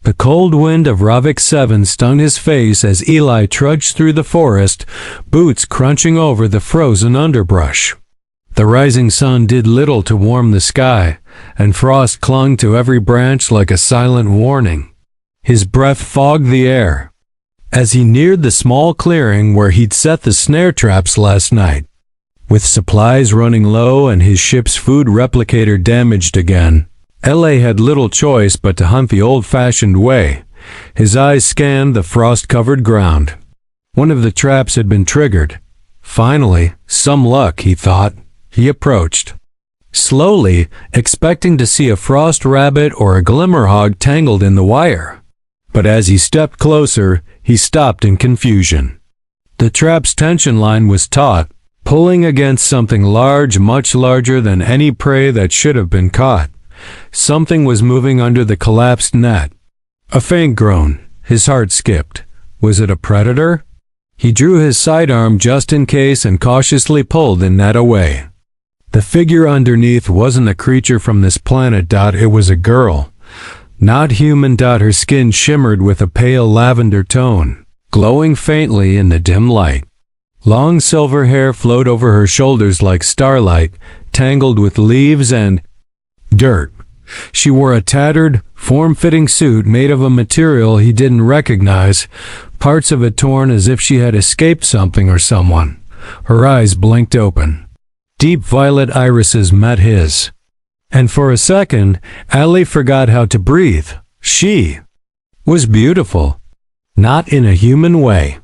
The cold wind of Ravik 7 stung his face as Eli trudged through the forest, boots crunching over the frozen underbrush. The rising sun did little to warm the sky, and frost clung to every branch like a silent warning. His breath fogged the air. As he neared the small clearing where he'd set the snare traps last night, with supplies running low and his ship's food replicator damaged again, L.A. had little choice but to hunt the old-fashioned way. His eyes scanned the frost-covered ground. One of the traps had been triggered. Finally, some luck, he thought. He approached. Slowly, expecting to see a frost rabbit or a glimmerhog tangled in the wire. But as he stepped closer, he stopped in confusion. The trap's tension line was taut, pulling against something large, much larger than any prey that should have been caught. Something was moving under the collapsed net. A faint groan. His heart skipped. Was it a predator? He drew his sidearm just in case and cautiously pulled the net away. The figure underneath wasn't a creature from this planet. It was a girl. Not human. Her skin shimmered with a pale lavender tone, glowing faintly in the dim light. Long silver hair flowed over her shoulders like starlight, tangled with leaves and dirt. She wore a tattered, form-fitting suit made of a material he didn't recognize, parts of it torn as if she had escaped something or someone. Her eyes blinked open. Deep violet irises met his. And for a second, Ali forgot how to breathe. She was beautiful. Not in a human way.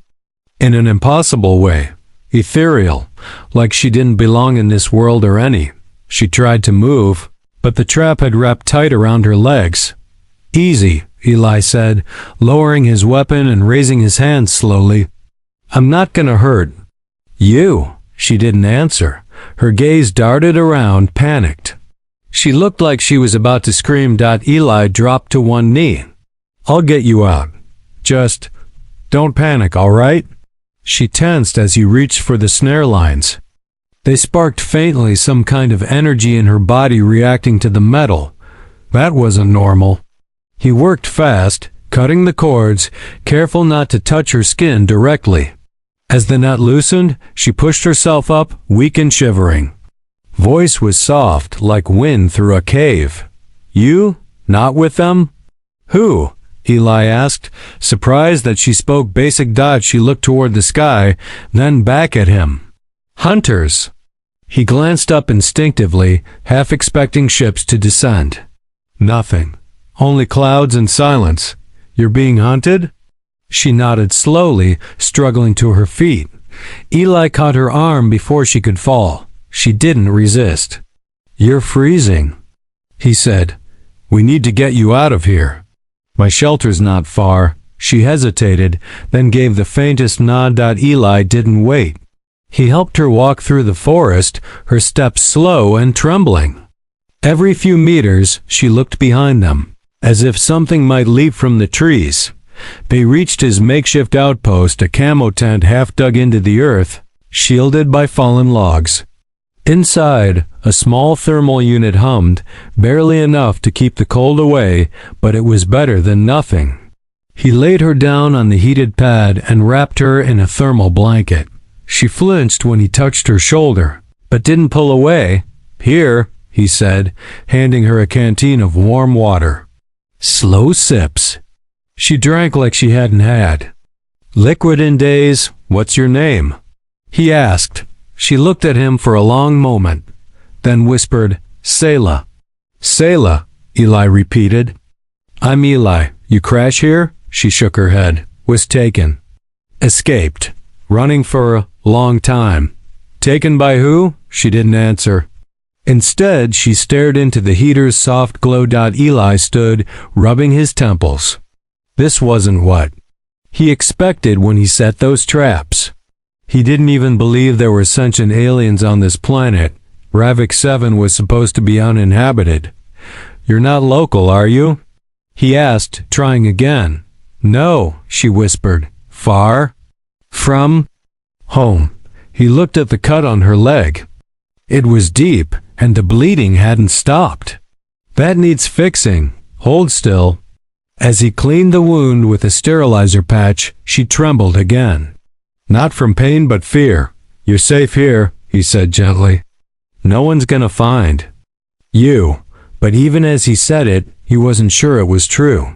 In an impossible way. Ethereal. Like she didn't belong in this world or any. She tried to move, but the trap had wrapped tight around her legs. Easy, Eli said, lowering his weapon and raising his hand slowly. I'm not gonna hurt you. She didn't answer. Her gaze darted around, panicked. She looked like she was about to scream. Eli dropped to one knee. I'll get you out. Just don't panic, all right? She tensed as he reached for the snare lines. They sparked faintly, some kind of energy in her body reacting to the metal. That wasn't normal. He worked fast, cutting the cords, careful not to touch her skin directly. As the net loosened, she pushed herself up, weak and shivering. Voice was soft, like wind through a cave. You? Not with them? Who? Eli asked, surprised that she spoke basic. She looked toward the sky, then back at him. Hunters. He glanced up instinctively, half expecting ships to descend. Nothing. Only clouds and silence. You're being hunted? She nodded slowly, struggling to her feet. Eli caught her arm before she could fall. She didn't resist. You're freezing, he said. We need to get you out of here. My shelter's not far. She hesitated, then gave the faintest nod. Eli didn't wait. He helped her walk through the forest, her steps slow and trembling. Every few meters, she looked behind them, as if something might leap from the trees. They reached his makeshift outpost, a camo tent half dug into the earth, shielded by fallen logs. Inside, a small thermal unit hummed, barely enough to keep the cold away, but it was better than nothing. He laid her down on the heated pad and wrapped her in a thermal blanket. She flinched when he touched her shoulder, but didn't pull away. Here, he said, handing her a canteen of warm water. Slow sips. She drank like she hadn't had. Liquid in days. What's your name? He asked. She looked at him for a long moment, then whispered, Selah. Selah, Eli repeated. I'm Eli. You crash here? She shook her head. Was taken. Escaped. Running for a long time. Taken by who? She didn't answer. Instead, she stared into the heater's soft glow. Eli stood, rubbing his temples. This wasn't what he expected when he set those traps. He didn't even believe there were sentient aliens on this planet. Ravik 7 was supposed to be uninhabited. You're not local, are you? He asked, trying again. No, she whispered. Far? From? Home. He looked at the cut on her leg. It was deep, and the bleeding hadn't stopped. That needs fixing. Hold still. As he cleaned the wound with a sterilizer patch, she trembled again. "Not from pain but fear. You're safe here," he said gently. "No one's gonna find you." But even as he said it, he wasn't sure it was true.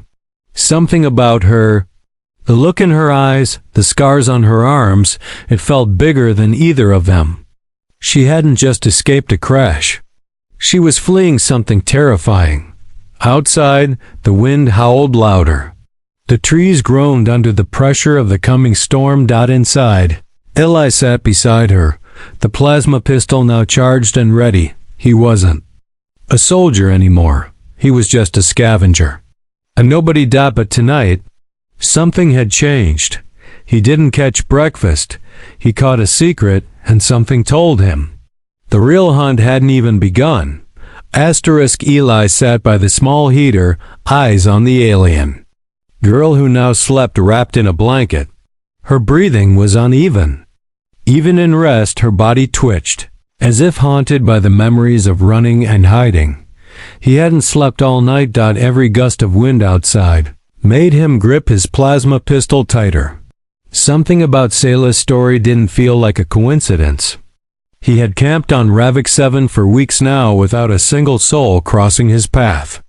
Something about her, the look in her eyes, the scars on her arms, it felt bigger than either of them. She hadn't just escaped a crash. She was fleeing something terrifying. Outside, the wind howled louder. The trees groaned under the pressure of the coming storm. Inside, Eli sat beside her, the plasma pistol now charged and ready. He wasn't a soldier anymore. He was just a scavenger. And nobody. But tonight, something had changed. He didn't catch breakfast. He caught a secret, and something told him. The real hunt hadn't even begun. Eli sat by the small heater, eyes on the alien girl who now slept wrapped in a blanket. Her breathing was uneven. Even in rest, her body twitched, as if haunted by the memories of running and hiding. He hadn't slept all night. Every gust of wind outside made him grip his plasma pistol tighter. Something about Sayla's story didn't feel like a coincidence. He had camped on Ravik 7 for weeks now without a single soul crossing his path.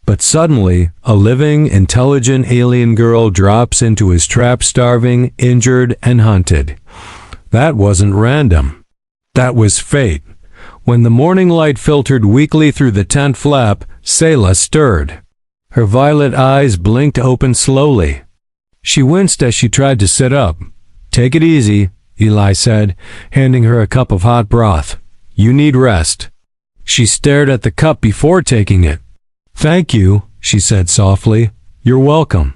But suddenly, a living, intelligent alien girl drops into his trap, starving, injured, and hunted. That wasn't random. That was fate. When the morning light filtered weakly through the tent flap, Sayla stirred. Her violet eyes blinked open slowly. She winced as she tried to sit up. "Take it easy," Eli said, handing her a cup of hot broth. "You need rest." She stared at the cup before taking it. "Thank you," she said softly. "You're welcome.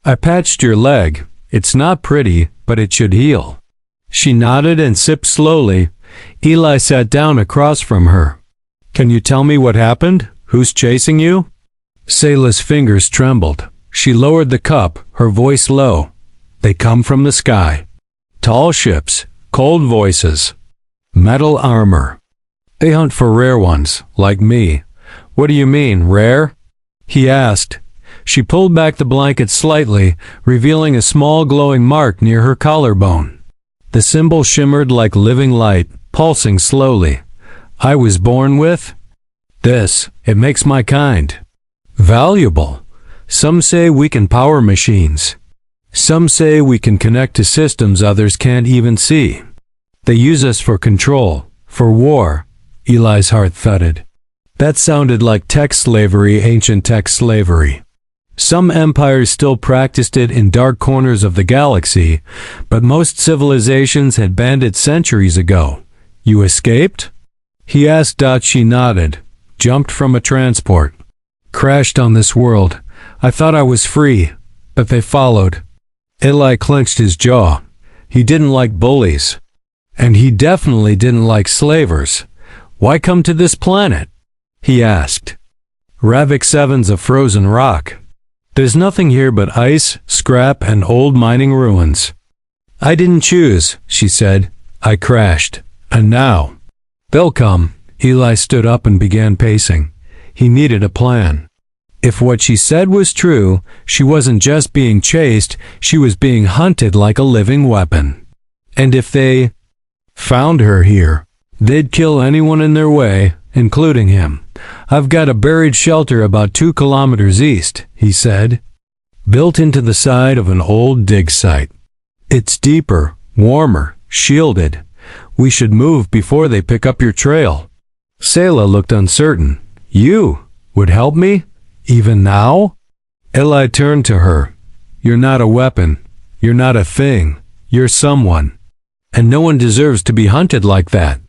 I patched your leg. It's not pretty, but it should heal." She nodded and sipped slowly. Eli sat down across from her. "Can you tell me what happened? Who's chasing you?" Sayla's fingers trembled. She lowered the cup, her voice low. "They come from the sky. Tall ships, cold voices, metal armor. They hunt for rare ones, like me." "What do you mean, rare?" he asked. She pulled back the blanket slightly, revealing a small glowing mark near her collarbone. The symbol shimmered like living light, pulsing slowly. "I was born with this. It makes my kind valuable. Some say we can power machines. Some say we can connect to systems others can't even see. They use us for control, for war." Eli's heart thudded. That sounded like tech slavery, ancient tech slavery. Some empires still practiced it in dark corners of the galaxy, but most civilizations had banned it centuries ago. "You escaped?" he asked. She nodded. "Jumped from a transport. Crashed on this world. I thought I was free, but they followed." Eli clenched his jaw. He didn't like bullies. And he definitely didn't like slavers. "Why come to this planet?" he asked. "Ravik 7's a frozen rock. There's nothing here but ice, scrap, and old mining ruins." "I didn't choose," she said. "I crashed. And now they'll come." Eli stood up and began pacing. He needed a plan. If what she said was true, she wasn't just being chased, she was being hunted like a living weapon. And if they found her here, they'd kill anyone in their way, including him. "I've got a buried shelter about 2 kilometers east," he said, "built into the side of an old dig site. It's deeper, warmer, shielded. We should move before they pick up your trail." Sayla looked uncertain. "You would help me? Even now?" Eli turned to her. "You're not a weapon. You're not a thing. You're someone. And no one deserves to be hunted like that."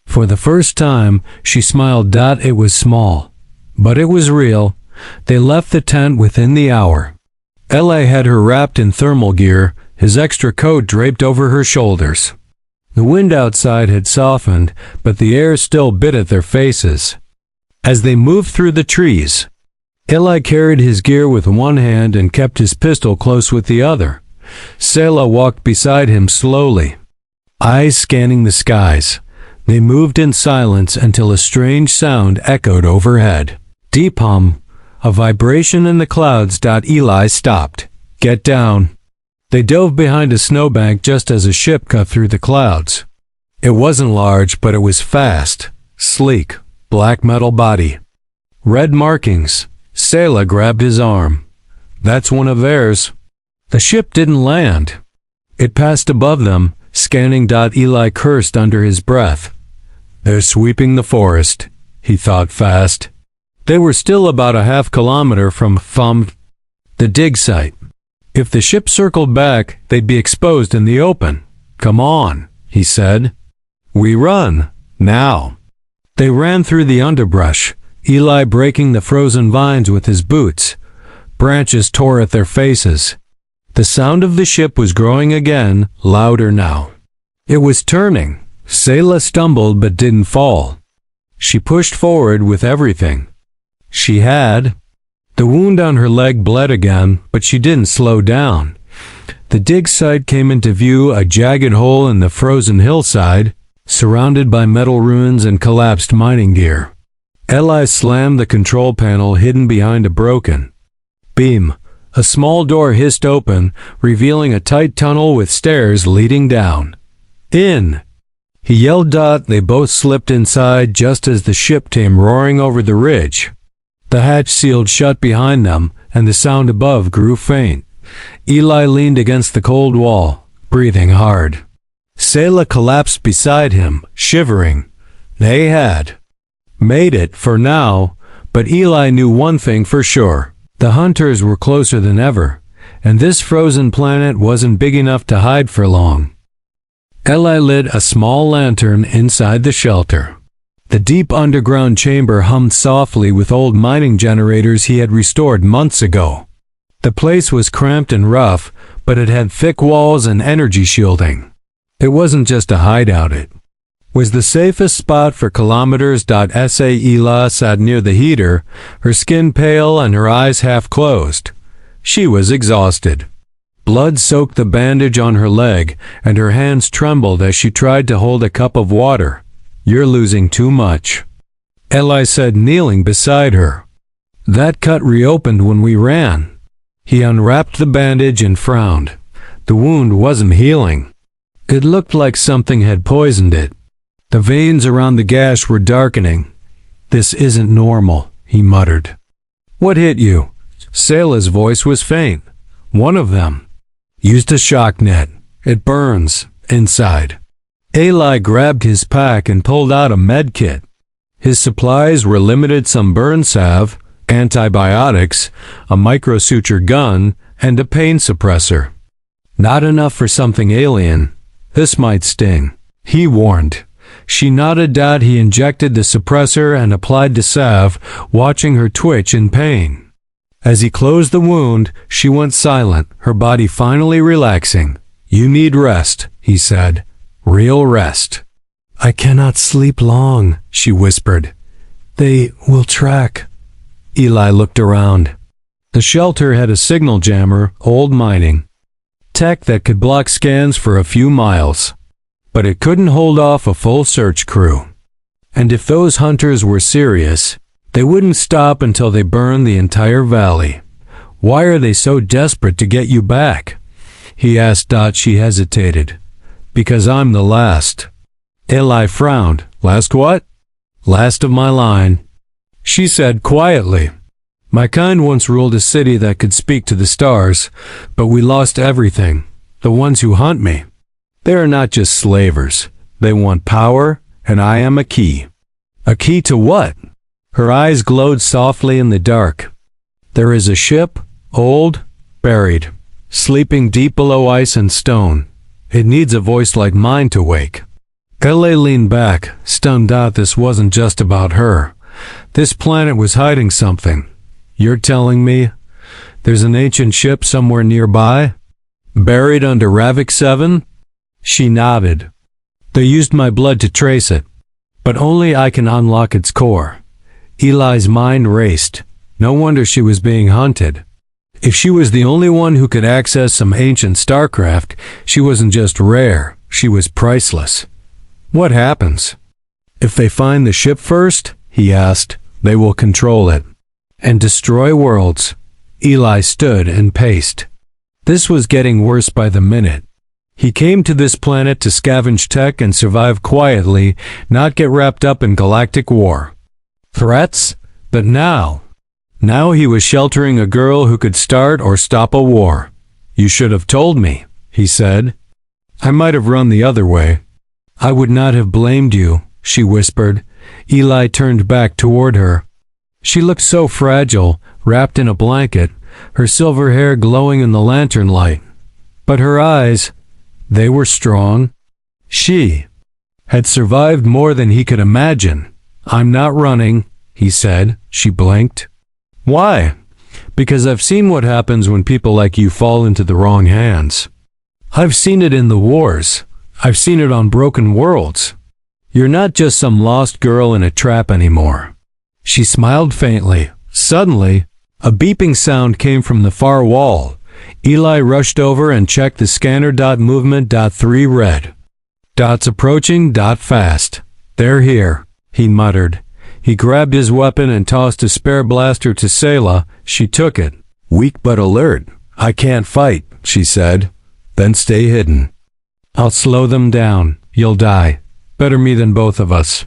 For the first time, she smiled. It was small, but it was real. They left the tent within the hour. Eli had her wrapped in thermal gear, his extra coat draped over her shoulders. The wind outside had softened, but the air still bit at their faces. As they moved through the trees, Eli carried his gear with one hand and kept his pistol close with the other. Sayla walked beside him slowly, eyes scanning the skies. They moved in silence until a strange sound echoed overhead. Deep hum, A vibration in the clouds. Eli stopped. Get down. They dove behind a snowbank just as a ship cut through the clouds. It wasn't large, but it was fast, sleek, black metal body. Red markings. Selah grabbed his arm. That's one of theirs. The ship didn't land. It passed above them, scanning. Eli cursed under his breath. They're sweeping the forest, he thought fast. They were still about a half-kilometer from the dig site. If the ship circled back, they'd be exposed in the open. Come on, he said. We run, now. They ran through the underbrush, Eli breaking the frozen vines with his boots. Branches tore at their faces. The sound of the ship was growing again, louder now. It was turning. Selah stumbled but didn't fall. She pushed forward with everything she had. The wound on her leg bled again, but she didn't slow down. The dig site came into view, a jagged hole in the frozen hillside, surrounded by metal ruins and collapsed mining gear. Eli slammed the control panel hidden behind a broken beam. A small door hissed open, revealing a tight tunnel with stairs leading down. In! He yelled. They both slipped inside just as the ship came roaring over the ridge. The hatch sealed shut behind them, and the sound above grew faint. Eli leaned against the cold wall, breathing hard. Selah collapsed beside him, shivering. They had made it for now, but Eli knew one thing for sure. The hunters were closer than ever, and this frozen planet wasn't big enough to hide for long. Eli lit a small lantern inside the shelter. The deep underground chamber hummed softly with old mining generators he had restored months ago. The place was cramped and rough, but it had thick walls and energy shielding. It wasn't just a hideout, it was the safest spot for kilometers. Selah sat near the heater, her skin pale and her eyes half closed. She was exhausted. Blood soaked the bandage on her leg, and her hands trembled as she tried to hold a cup of water. You're losing too much, Eli said, kneeling beside her. That cut reopened when we ran. He unwrapped the bandage and frowned. The wound wasn't healing. It looked like something had poisoned it. The veins around the gash were darkening. This isn't normal, he muttered. What hit you? Selah's voice was faint. One of them used a shock net. It burns inside. Eli grabbed his pack and pulled out a med kit. His supplies were limited: some burn salve, antibiotics, a microsuture gun, and a pain suppressor. Not enough for something alien. This might sting, he warned. She nodded. He injected the suppressor and applied the salve, watching her twitch in pain. As he closed the wound, she went silent, her body finally relaxing. You need rest, he said. Real rest. I cannot sleep long, she whispered. They will track. Eli looked around. The shelter had a signal jammer, old mining tech that could block scans for a few miles. But it couldn't hold off a full search crew. And if those hunters were serious, they wouldn't stop until they burned the entire valley. Why are they so desperate to get you back? He asked. She hesitated. Because I'm the last. Eli frowned. Last what? Last of my line. She said quietly. My kind once ruled a city that could speak to the stars, but we lost everything. The ones who hunt me. They are not just slavers. They want power, and I am a key. A key to what? Her eyes glowed softly in the dark. There is a ship, old, buried, sleeping deep below ice and stone. It needs a voice like mine to wake. Eli leaned back, stunned. This wasn't just about her. This planet was hiding something. You're telling me there's an ancient ship somewhere nearby? Buried under Ravik 7? She nodded. They used my blood to trace it, but only I can unlock its core. Eli's mind raced. No wonder she was being hunted. If she was the only one who could access some ancient starcraft, she wasn't just rare, she was priceless. What happens? If they find the ship first, he asked, they will control it. and destroy worlds. Eli stood and paced. This was getting worse by the minute. He came to this planet to scavenge tech and survive quietly, not get wrapped up in galactic war. Threats? But now he was sheltering a girl who could start or stop a war. "You should have told me," he said. "I might have run the other way." "I would not have blamed you," she whispered. Eli turned back toward her. She looked so fragile, wrapped in a blanket, her silver hair glowing in the lantern light. But her eyes, they were strong. She had survived more than he could imagine. "I'm not running," he said. She blinked. "Why?" "Because I've seen what happens when people like you fall into the wrong hands. I've seen it in the wars. I've seen it on broken worlds. You're not just some lost girl in a trap anymore." She smiled faintly. Suddenly, a beeping sound came from the far wall. Eli rushed over and checked the scanner. Movement. 3 read. "Dots approaching. Fast. They're here," he muttered. He grabbed his weapon and tossed a spare blaster to Selah. She took it. "Weak but alert. I can't fight," she said. "Then stay hidden. I'll slow them down. You'll die. Better me than both of us."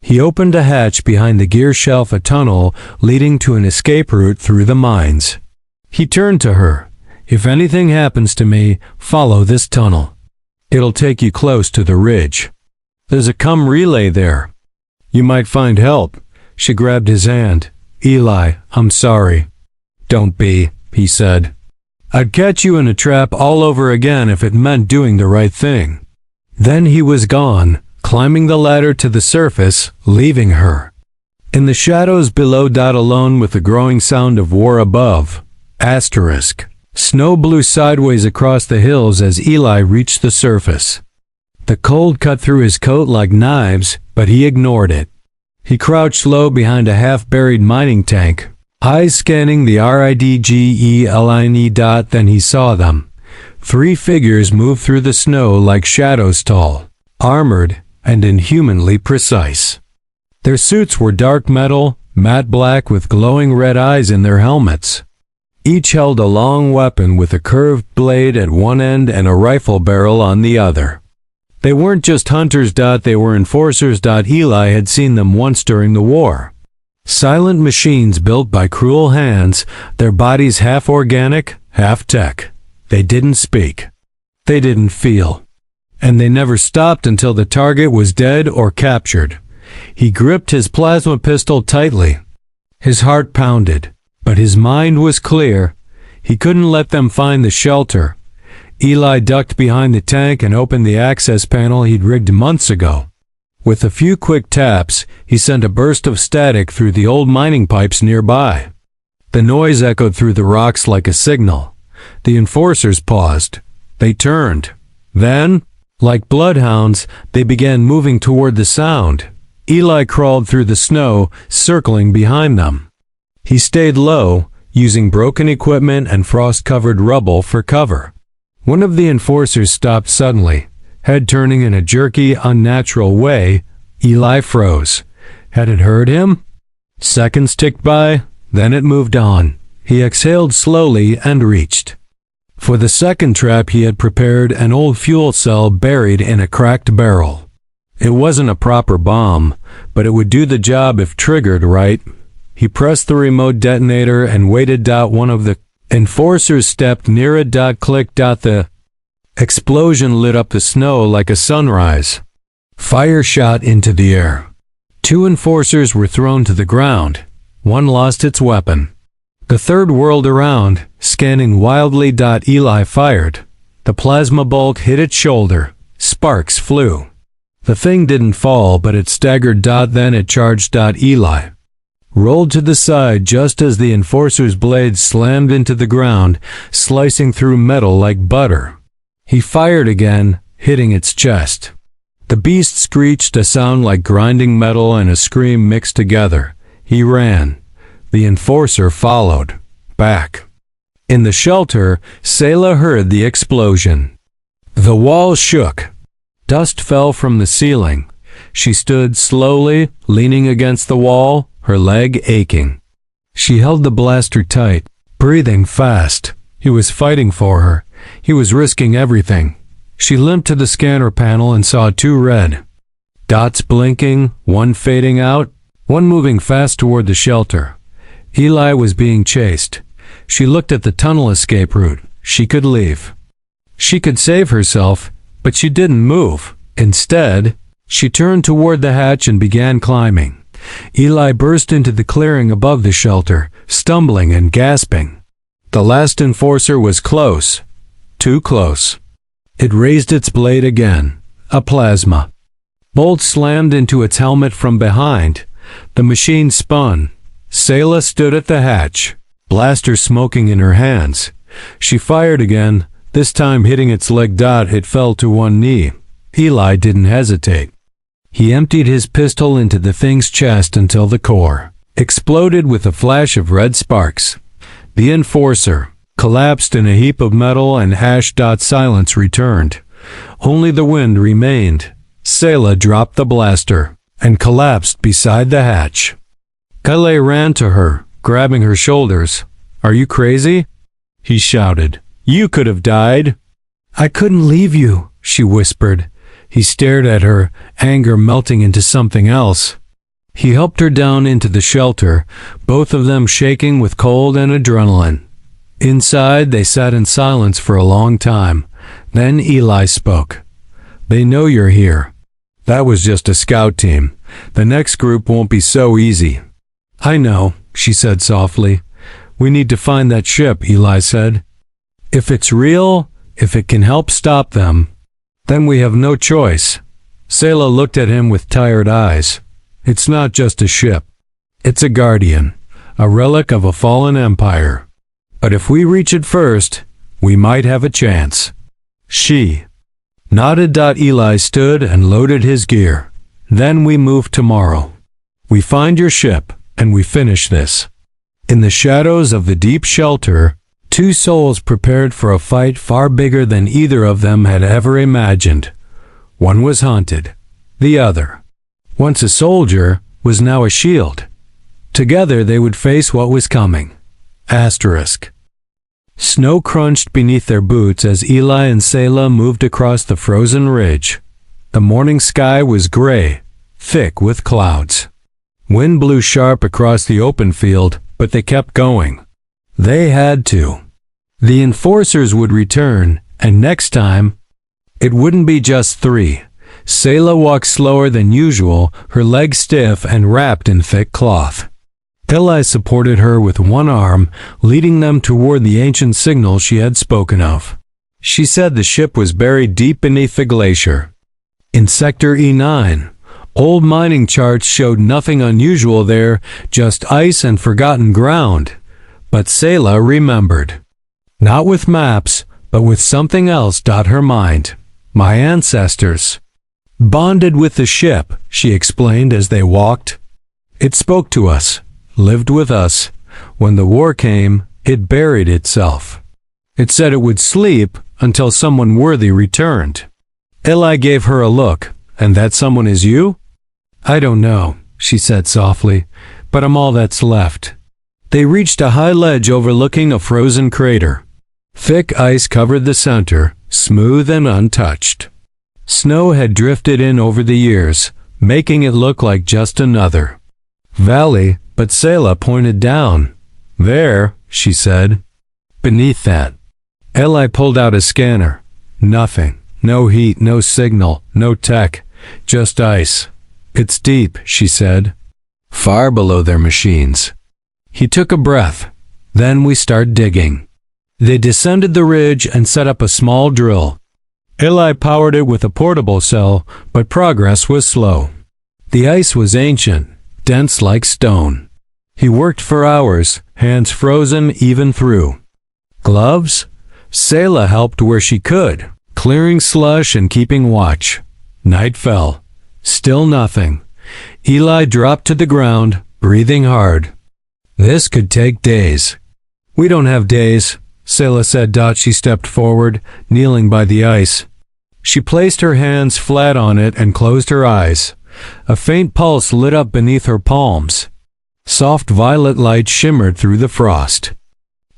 He opened a hatch behind the gear shelf, a tunnel leading to an escape route through the mines. He turned to her. "If anything happens to me, follow this tunnel. It'll take you close to the ridge. There's a cum relay there. You might find help." She grabbed his hand. "Eli, I'm sorry." "Don't be," he said. "I'd catch you in a trap all over again if it meant doing the right thing." Then he was gone, climbing the ladder to the surface, leaving her in the shadows below. Alone with the growing sound of war above. Asterisk. Snow blew sideways across the hills as Eli reached the surface. The cold cut through his coat like knives, but he ignored it. He crouched low behind a half-buried mining tank, eyes scanning the ridgeline. Then he saw them. 3 figures moved through the snow like shadows, tall, armored, and inhumanly precise. Their suits were dark metal, matte black with glowing red eyes in their helmets. Each held a long weapon with a curved blade at one end and a rifle barrel on the other. They weren't just hunters. They were enforcers. Eli had seen them once during the war. Silent machines built by cruel hands, their bodies half organic, half tech. They didn't speak. They didn't feel. And they never stopped until the target was dead or captured. He gripped his plasma pistol tightly. His heart pounded, but his mind was clear. He couldn't let them find the shelter. Eli ducked behind the tank and opened the access panel he'd rigged months ago. With a few quick taps, he sent a burst of static through the old mining pipes nearby. The noise echoed through the rocks like a signal. The enforcers paused. They turned. Then, like bloodhounds, they began moving toward the sound. Eli crawled through the snow, circling behind them. He stayed low, using broken equipment and frost-covered rubble for cover. One of the enforcers stopped suddenly, head turning in a jerky, unnatural way. Eli froze. Had it hurt him? Seconds ticked by, then it moved on. He exhaled slowly and reached for the second trap. He had prepared an old fuel cell buried in a cracked barrel. It wasn't a proper bomb, but it would do the job if triggered right. He pressed the remote detonator and waited. One of the enforcers stepped near it. Click. The explosion lit up the snow like a sunrise. Fire shot into the air. 2 enforcers were thrown to the ground. One lost its weapon. The third whirled around, scanning wildly. Eli fired. The plasma bulk hit its shoulder. Sparks flew. The thing didn't fall, but it staggered. Then it charged. Eli rolled to the side just as the enforcer's blade slammed into the ground, slicing through metal like butter. He fired again, hitting its chest. The beast screeched, a sound like grinding metal and a scream mixed together. He ran. The enforcer followed. Back. In the shelter, Selah heard the explosion. The wall shook. Dust fell from the ceiling. She stood slowly, leaning against the wall, her leg aching. She held the blaster tight, breathing fast. He was fighting for her. He was risking everything. She limped to the scanner panel and saw 2 red dots blinking, one fading out, one moving fast toward the shelter. Eli was being chased. She looked at the tunnel escape route. She could leave. She could save herself, but she didn't move. Instead, she turned toward the hatch and began climbing. Eli burst into the clearing above the shelter, stumbling and gasping. The last enforcer was close. Too close. It raised its blade again. A plasma. Bolt slammed into its helmet from behind. The machine spun. Selah stood at the hatch, blaster smoking in her hands. She fired again. This time hitting its leg dot, it fell to one knee. Eli didn't hesitate. He emptied his pistol into the thing's chest until the core exploded with a flash of red sparks. The enforcer collapsed in a heap of metal and hash dot silence returned. Only the wind remained. Selah dropped the blaster and collapsed beside the hatch. Eli ran to her, grabbing her shoulders. "Are you crazy?" he shouted. "You could have died." "I couldn't leave you," she whispered. He stared at her, anger melting into something else. He helped her down into the shelter, both of them shaking with cold and adrenaline. Inside, they sat in silence for a long time. Then Eli spoke. "They know you're here. That was just a scout team. The next group won't be so easy." "I know," she said softly. "We need to find that ship," Eli said. "If it's real, if it can help stop them, then we have no choice." Selah looked at him with tired eyes. "It's not just a ship. It's a guardian, a relic of a fallen empire. But if we reach it first, we might have a chance." She nodded. Eli stood and loaded his gear. "Then we move tomorrow. We find your ship, and we finish this." In the shadows of the deep shelter, 2 souls prepared for a fight far bigger than either of them had ever imagined. One was haunted. The other, once a soldier, was now a shield. Together they would face what was coming. Asterisk. Snow crunched beneath their boots as Eli and Selah moved across the frozen ridge. The morning sky was gray, thick with clouds. Wind blew sharp across the open field, but they kept going. They had to. The enforcers would return, and next time, it wouldn't be just 3. Selah walked slower than usual, her legs stiff and wrapped in thick cloth. Eli supported her with one arm, leading them toward the ancient signal she had spoken of. She said the ship was buried deep beneath the glacier. In Sector E9, old mining charts showed nothing unusual there, just ice and forgotten ground. But Selah remembered. Not with maps, but with something else. Her mind. "My ancestors bonded with the ship," she explained as they walked. "It spoke to us, lived with us. When the war came, it buried itself. It said it would sleep until someone worthy returned." Eli gave her a look. "And that someone is you?" "I don't know," she said softly, "but I'm all that's left." They reached a high ledge overlooking a frozen crater. Thick ice covered the center, smooth and untouched. Snow had drifted in over the years, making it look like just another valley, but Selah pointed down. "There," she said. "Beneath that." Eli pulled out a scanner. Nothing. No heat, no signal, no tech, just ice. "It's deep," she said. "Far below their machines." He took a breath. "Then we start digging." They descended the ridge and set up a small drill. Eli powered it with a portable cell, but progress was slow. The ice was ancient, dense like stone. He worked for hours, hands frozen even through. Gloves? Selah helped where she could, clearing slush and keeping watch. Night fell. Still nothing. Eli dropped to the ground, breathing hard. This could take days. "We don't have days," Selah said. She stepped forward, kneeling by the ice. She placed her hands flat on it and closed her eyes. A faint pulse lit up beneath her palms. Soft violet light shimmered through the frost.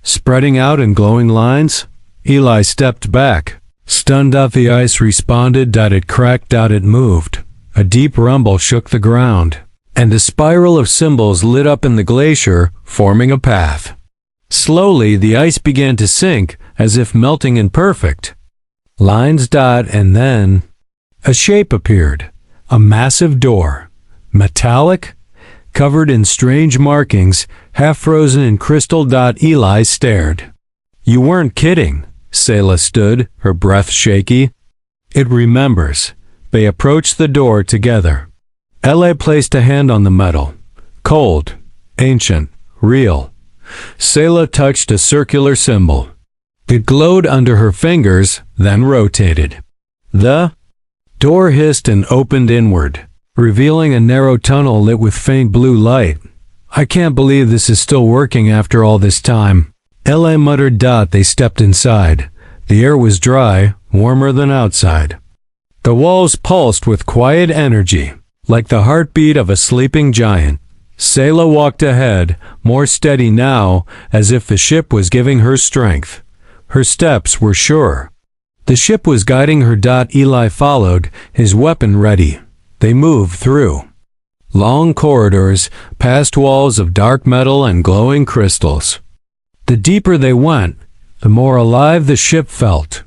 Spreading out in glowing lines, Eli stepped back. Stunned. The ice responded. It cracked. It moved. A deep rumble shook the ground, and a spiral of symbols lit up in the glacier, forming a path. Slowly, the ice began to sink, as if melting in perfect lines. And then a shape appeared. A massive door, metallic, covered in strange markings, half frozen in crystal. Eli stared. You weren't kidding. Selah stood, her breath shaky. It remembers. They approached the door together. Eli placed a hand on the metal. Cold, ancient, real. Selah touched a circular symbol. It glowed under her fingers, then rotated. The door hissed and opened inward, revealing a narrow tunnel lit with faint blue light. I can't believe this is still working after all this time. Eli muttered. They stepped inside. The air was dry, warmer than outside. The walls pulsed with quiet energy, like the heartbeat of a sleeping giant. Selah walked ahead, more steady now, as if the ship was giving her strength. Her steps were sure. The ship was guiding her. Eli followed, his weapon ready. They moved through long corridors, past walls of dark metal and glowing crystals. The deeper they went, the more alive the ship felt.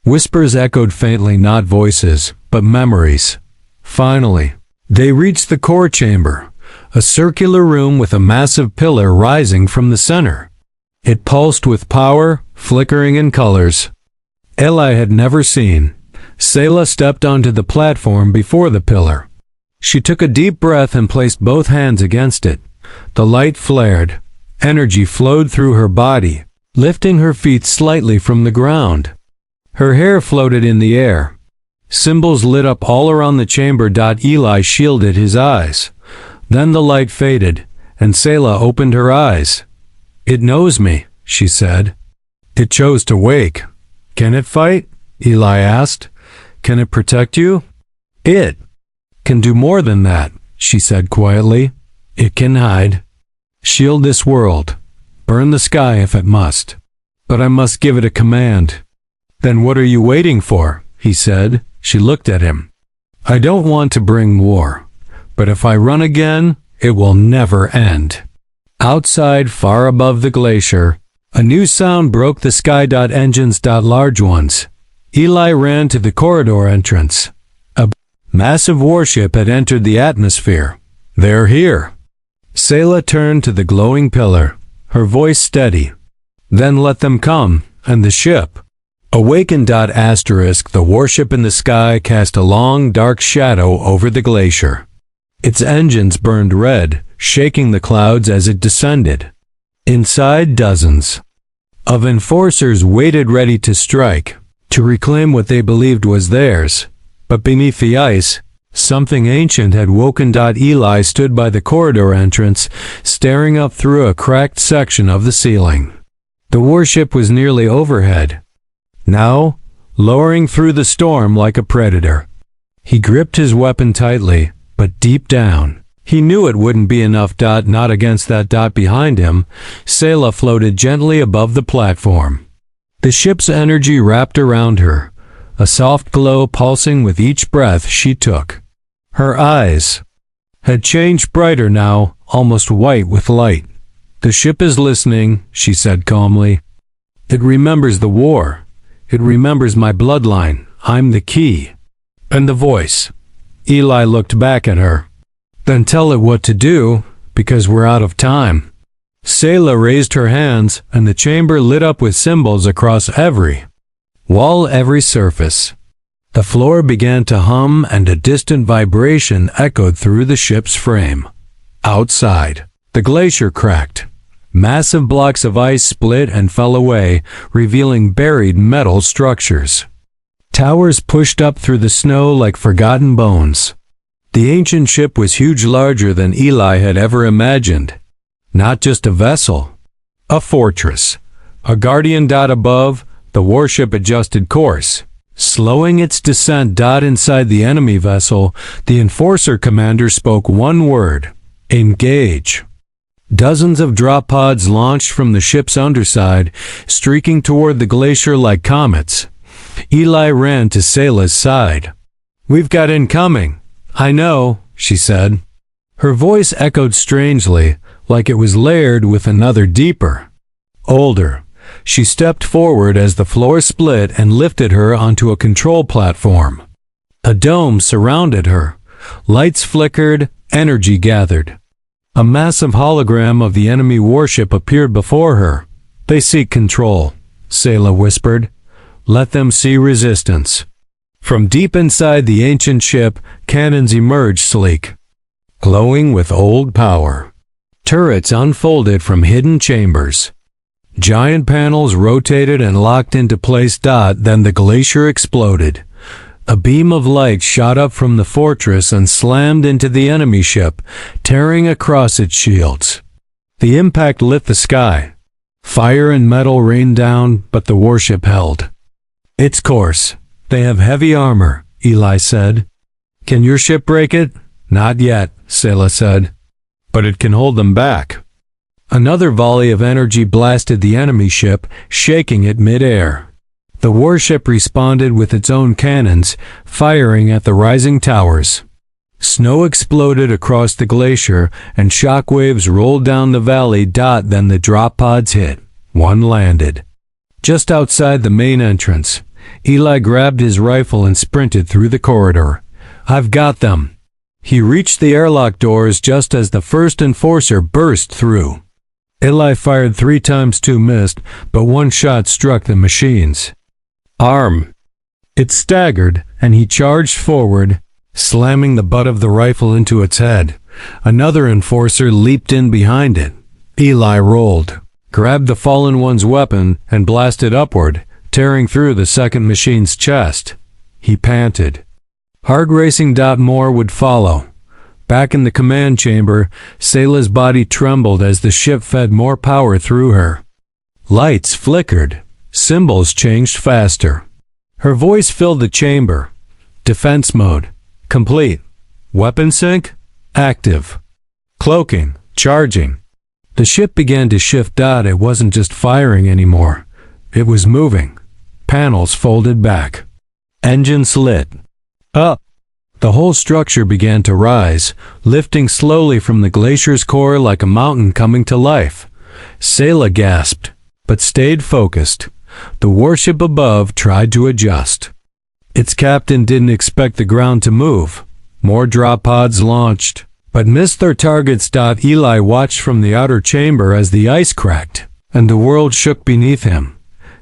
Whispers echoed faintly, not voices, but memories. Finally, they reached the core chamber, a circular room with a massive pillar rising from the center. It pulsed with power, flickering in colors Eli had never seen. Selah stepped onto the platform before the pillar. She took a deep breath and placed both hands against it. The light flared. Energy flowed through her body, lifting her feet slightly from the ground. Her hair floated in the air. Symbols lit up all around the chamber. Eli shielded his eyes. Then the light faded, and Selah opened her eyes. It knows me, she said. It chose to wake. Can it fight? Eli asked. Can it protect you? It can do more than that, she said quietly. It can hide. Shield this world. Burn the sky if it must. But I must give it a command. Then what are you waiting for? He said. She looked at him. I don't want to bring war, but if I run again, it will never end. Outside, far above the glacier, a new sound broke the sky. Engines. Large ones. Eli ran to the corridor entrance. A massive warship had entered the atmosphere. They're here. Selah turned to the glowing pillar, her voice steady. Then let them come, and the ship. Awakened. The warship in the sky cast a long, dark shadow over the glacier. Its engines burned red, shaking the clouds as it descended. Inside, dozens of enforcers waited ready to strike, to reclaim what they believed was theirs. But beneath the ice, something ancient had woken. Eli stood by the corridor entrance, staring up through a cracked section of the ceiling. The warship was nearly overhead, now lowering through the storm like a predator. He gripped his weapon tightly, but deep down, he knew it wouldn't be enough. Not against that. Behind him, Selah floated gently above the platform. The ship's energy wrapped around her, a soft glow pulsing with each breath she took. Her eyes had changed brighter now, almost white with light. The ship is listening, she said calmly. It remembers the war. It remembers my bloodline. I'm the key. And the voice. Eli looked back at her. Then tell it what to do, because we're out of time. Selah raised her hands, and the chamber lit up with symbols across every wall, every surface. The floor began to hum, and a distant vibration echoed through the ship's frame. Outside, the glacier cracked. Massive blocks of ice split and fell away, revealing buried metal structures. Towers pushed up through the snow like forgotten bones. The ancient ship was huge, larger than Eli had ever imagined. Not just a vessel, a fortress. A guardian. Above, the warship adjusted course, slowing its descent. Inside the enemy vessel, the enforcer commander spoke one word: engage. Dozens of drop pods launched from the ship's underside, streaking toward the glacier like comets. Eli ran to Sayla's side. "We've got incoming." "I know," she said. Her voice echoed strangely, like it was layered with another deeper, older. She stepped forward as the floor split and lifted her onto a control platform. A dome surrounded her. Lights flickered, energy gathered. A massive hologram of the enemy warship appeared before her. "They seek control," Sayla whispered. "Let them see resistance." From deep inside the ancient ship, cannons emerged sleek, glowing with old power. Turrets unfolded from hidden chambers. Giant panels rotated and locked into place. Then the glacier exploded. A beam of light shot up from the fortress and slammed into the enemy ship, tearing across its shields. The impact lit the sky. Fire and metal rained down, but the warship held its course. "They have heavy armor," Eli said. "Can your ship break it?" "Not yet," Sayla said. "But it can hold them back." Another volley of energy blasted the enemy ship, shaking it mid-air. The warship responded with its own cannons, firing at the rising towers. Snow exploded across the glacier, and shock waves rolled down the valley. Then the drop pods hit. One landed just outside the main entrance. Eli grabbed his rifle and sprinted through the corridor. "I've got them." He reached the airlock doors just as the first enforcer burst through. Eli fired 3 times, 2 missed, but one shot struck the machine's arm. It staggered, and he charged forward, slamming the butt of the rifle into its head. Another enforcer leaped in behind it. Eli rolled, grabbed the fallen one's weapon, and blasted upward, tearing through the second machine's chest. He panted. Heart racing. More would follow. Back in the command chamber, Sayla's body trembled as the ship fed more power through her. Lights flickered. Symbols changed faster. Her voice filled the chamber. Defense mode. Complete. Weapon sync. Active. Cloaking. Charging. The ship began to shift. It wasn't just firing anymore. It was moving. Panels folded back. Engines lit up. The whole structure began to rise, lifting slowly from the glacier's core like a mountain coming to life. Sayla gasped, but stayed focused. The warship above tried to adjust. Its captain didn't expect the ground to move. More drop pods launched, but missed their targets. Eli watched from the outer chamber as the ice cracked, and the world shook beneath him.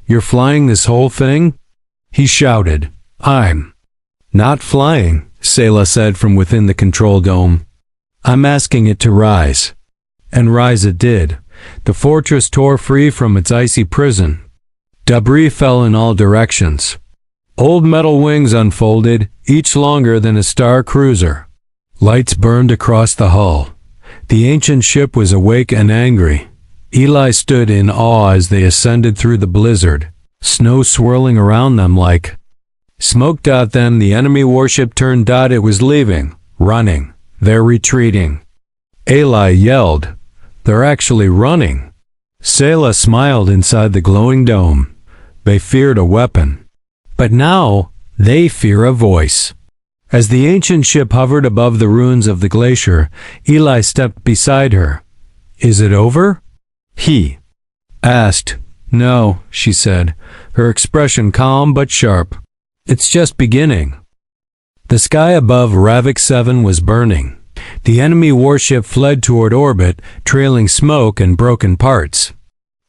"You're flying this whole thing?" he shouted. "I'm not flying," Sayla said from within the control dome. "I'm asking it to rise." And rise it did. The fortress tore free from its icy prison. Debris fell in all directions. Old metal wings unfolded, each longer than a star cruiser. Lights burned across the hull. The ancient ship was awake and angry. Eli stood in awe as they ascended through the blizzard, snow swirling around them like smoke. Then the enemy warship turned. It was leaving, running. "They're retreating." Eli yelled. "They're actually running." Sayla smiled inside the glowing dome. They feared a weapon. But now they fear a voice. As the ancient ship hovered above the ruins of the glacier, Eli stepped beside her. "Is it over?" he asked. "No," she said, her expression calm but sharp. "It's just beginning." The sky above Ravik 7 was burning. The enemy warship fled toward orbit, trailing smoke and broken parts.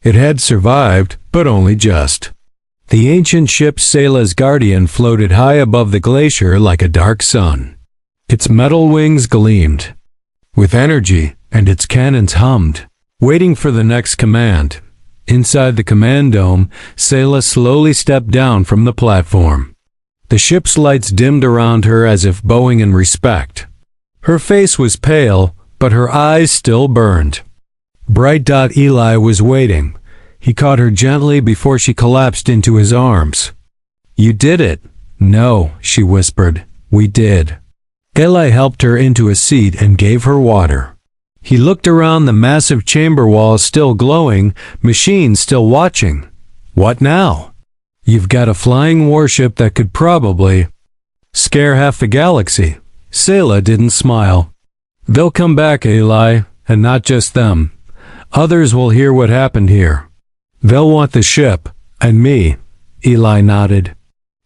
It had survived, but only just. The ancient ship Sayla's Guardian floated high above the glacier like a dark sun. Its metal wings gleamed with energy, and its cannons hummed, waiting for the next command. Inside the command dome, Sayla slowly stepped down from the platform. The ship's lights dimmed around her as if bowing in respect. Her face was pale, but her eyes still burned. Bright. Eli was waiting. He caught her gently before she collapsed into his arms. "You did it." "No," she whispered. "We did." Eli helped her into a seat and gave her water. He looked around, the massive chamber walls still glowing, machines still watching. What now? You've got a flying warship that could probably scare half the galaxy. Sayla didn't smile. They'll come back, Eli, and not just them. Others will hear what happened here. They'll want the ship, and me. Eli nodded.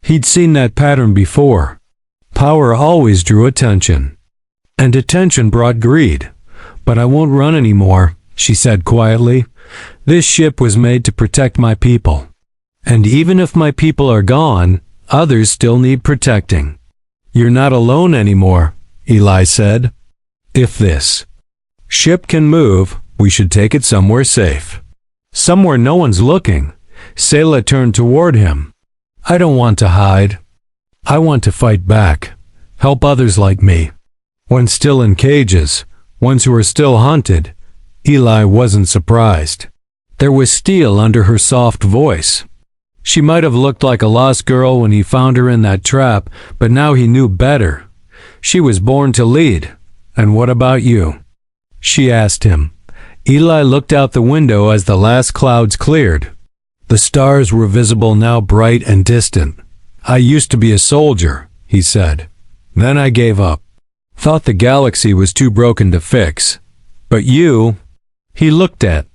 He'd seen that pattern before. Power always drew attention. And attention brought greed. But I won't run anymore, she said quietly. This ship was made to protect my people. And even if my people are gone, others still need protecting. You're not alone anymore, Eli said. If this ship can move, we should take it somewhere safe. Somewhere no one's looking. Sayla turned toward him. I don't want to hide. I want to fight back. Help others like me. When still in cages, ones who are still hunted. Eli wasn't surprised. There was steel under her soft voice. She might have looked like a lost girl when he found her in that trap, but now he knew better. She was born to lead. And what about you? She asked him. Eli looked out the window as the last clouds cleared. The stars were visible now, bright and distant. I used to be a soldier, he said. Then I gave up. Thought the galaxy was too broken to fix. But you... He looked at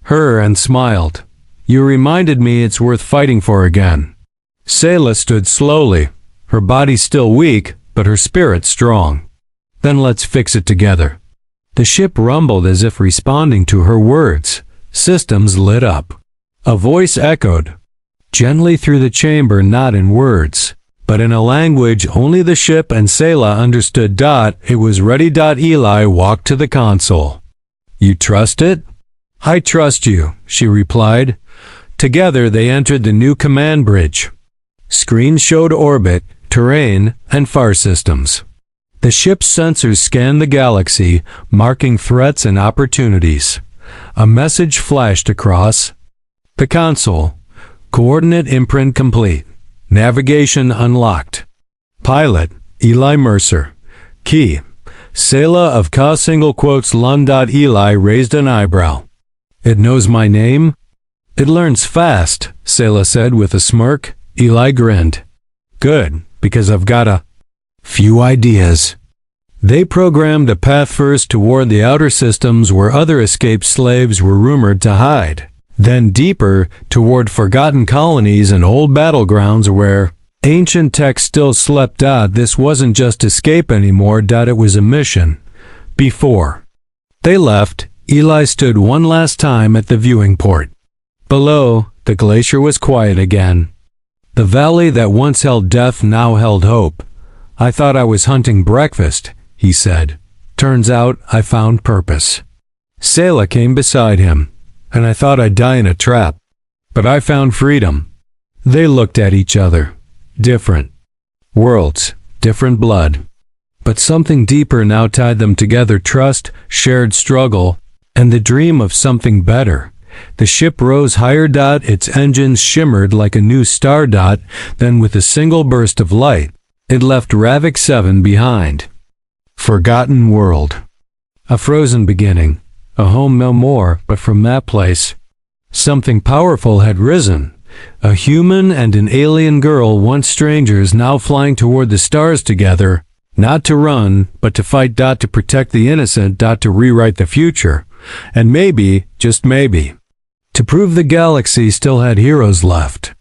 her and smiled. You reminded me it's worth fighting for again. Sayla stood slowly, her body still weak, but her spirit strong. Then let's fix it together. The ship rumbled as if responding to her words. Systems lit up. A voice echoed, gently through the chamber, not in words, but in a language only the ship and Sayla understood. It was ready. Eli walked to the console. You trust it? I trust you, she replied. Together they entered the new command bridge. Screens showed orbit, terrain, and far systems. The ship's sensors scanned the galaxy, marking threats and opportunities. A message flashed across the console. Coordinate imprint complete. Navigation unlocked. Pilot, Eli Mercer. Key, Sayla of Lund. Eli raised an eyebrow. It knows my name? It learns fast, Sayla said with a smirk. Eli grinned. Good, because I've got a few ideas. They programmed a path first toward the outer systems where other escaped slaves were rumored to hide. Then deeper toward forgotten colonies and old battlegrounds where ancient tech still slept. This wasn't just escape anymore. It was a mission. Before they left, Eli stood one last time at the viewing port. Below, the glacier was quiet again. The valley that once held death now held hope. I thought I was hunting breakfast, he said. Turns out I found purpose. Sayla came beside him. And I thought I'd die in a trap. But I found freedom. They looked at each other. Different worlds, different blood. But something deeper now tied them together: trust, shared struggle, and the dream of something better. The ship rose higher. Its engines shimmered like a new star. Then with a single burst of light, it left Ravik 7 behind. Forgotten world. A frozen beginning. A home no more, but from that place, something powerful had risen. A human and an alien girl, once strangers, now flying toward the stars together, not to run, but to fight. To protect the innocent. To rewrite the future. And maybe, just maybe, to prove the galaxy still had heroes left.